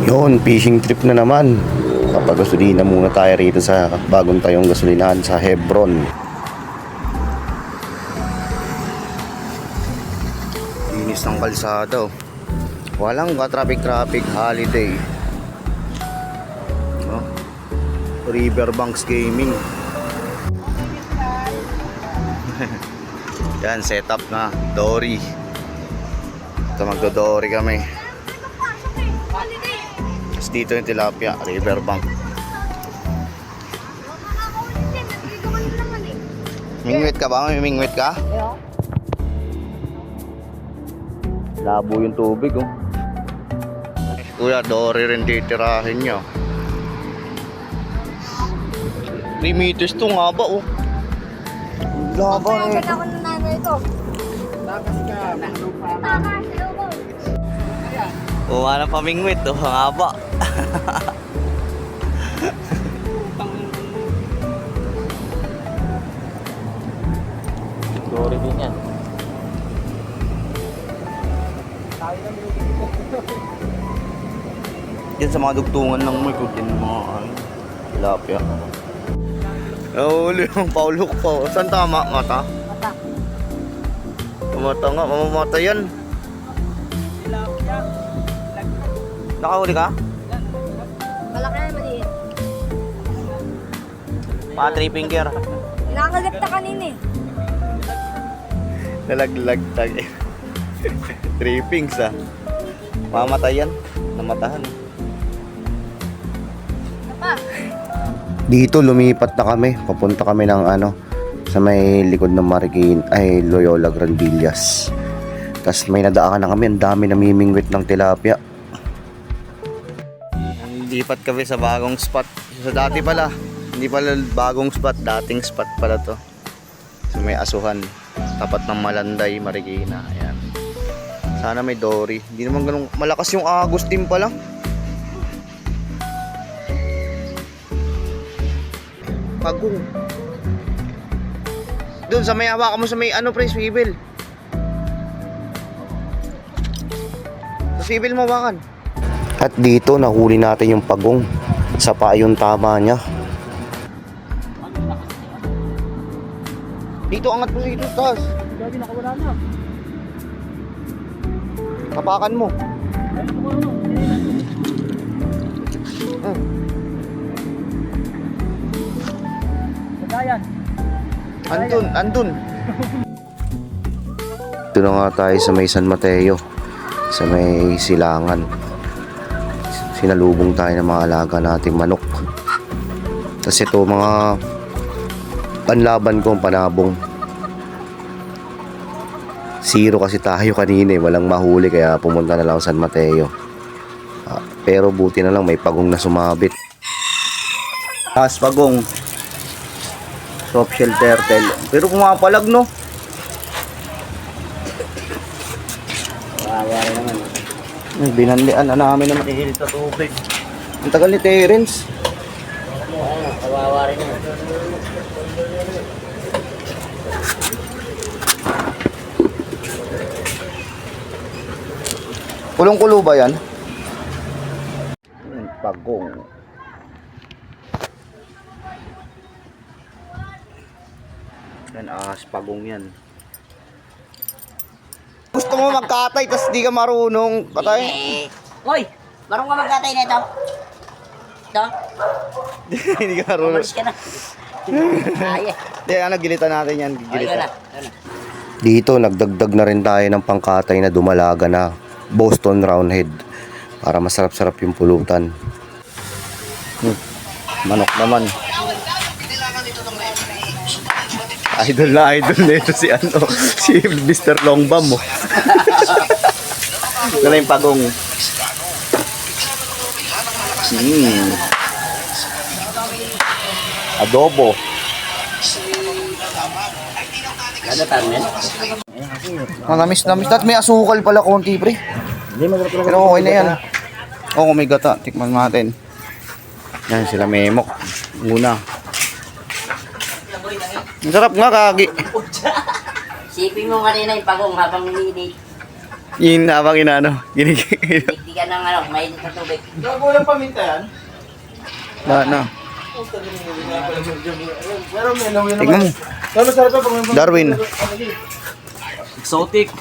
Yun, fishing trip na naman. Papagasolina muna tayo rito sa bagong tayong gasolinahan sa Hebron. Linis ng kalsada. Walang ka-traffic holiday. Oh, Riverbanks Gaming. Yan, setup na dory. Ito, magdo-dory kami. Dito yung tilapia, riverbank. Mingwit ka ba? May mingwit ka? Labo yung tubig, oh. Kuya, dory rin titirahin nyo. 3 meters to nga ba, oh. Laba na Kaya ako ng nanay ito. Takas ka. Takas, loko. Oh, ano pa mingwit, oh. Ang haba. Dory din yan. Yan sa mga dugtungan ng may kutin mga tilapia. Uli yung paulok pa. Saan tama? Mata? Mata. Mata nga, mamamatay yan. Nakahuli ka? Malaki na maliit. Mga 3 finger. Nakakagat na kanina eh. Nalaglag tag. 3 pings ah. Mamatay yan. Namatahan. Pa. Dito lumipat na kami. Papunta kami ng sa may likod ng Marikina ay Loyola Granvillas. Tapos may nadaanan na kami. Ang dami namimingwit ng tilapia. Lipat kami sa bagong spot. Sa dati pala. Hindi pala bagong spot. Dating spot pala to. So may asuhan. Tapat ng Malanday, Marikina. Ayan. Sana may dory. Hindi naman ganun malakas yung agos din pala. Pagong. Doon sa may hawakan mo sa may pre, swivel. Sa swivel mo hawakan. At dito nahuli natin yung pagong. Sa pa yung tama niya. Dito angat mo dito taas. Gabi nakawala na. Kapakan mo. Sagayan. Andun. Ito na nga tayo sa may San Mateo. Sa may silangan. Sinalubong tayo ng mga alaga nating manok. Tapos ito mga panlaban ko, panabong. 0 kasi tayo kanina eh. Walang mahuli kaya pumunta na lang sa San Mateo. Pero buti na lang may pagong na sumabit. Taas pagong. Soft shell turtle. Pero pumapalag no. Wawari naman. Binanlian na namin na matihil sa tubig. Ang tagal ni Terence. Wawari naman. Kulong-kulo ba yan? Pagong. Yan, pagong yan. Gusto mo magkatay tapos di ka marunong patay? Hoy! Marunong ka magkatay na ito? Ito? Hindi ka marunong. Umalis ka na. Ay, Hindi, gilitan natin yan. ay, Gilitan. yun na. Dito, nagdagdag na rin tayo ng pangkatay na dumalaga na Boston Roundhead para masarap-sarap yung pulutan. Manok naman. Idol na ito si si Mr. Longbam mo. Wala yung pagong. Adobo. Ano tamen? Namis. At may asukal pala konti, pre. Hindi maganda talaga. Pero okay na yan. Oo, may gata. Tikman natin. Yan, sila memok. Muna. Ang sarap nga, kagi. Sipin mo kanina yung pagong habang nililate. Yun habang inaano. Dikdikan ng ano, mainit na tubig. Gago lang paminta yan. Na. Pero may lawin naman. Tignan mo. Pero masarap pa pag may Darwin. Exotic.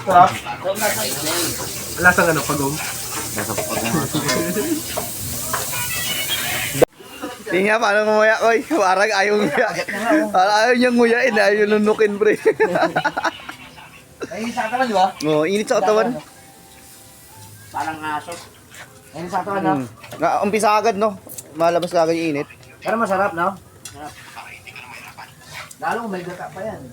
Sarap. Lasang ano, pagong. Tingnan paano nguya, koy. Parang ayaw nguya. Parang ayaw niyang nguyain. Ayaw nunukin, pre. Ay, sa katawan, di ba? Oo, init sa katawan. Parang aso. Ay, sa katawan, no? Umpisa agad, no? Malabas agad yung init. Pero masarap, no? Lalo kung may gata pa yan.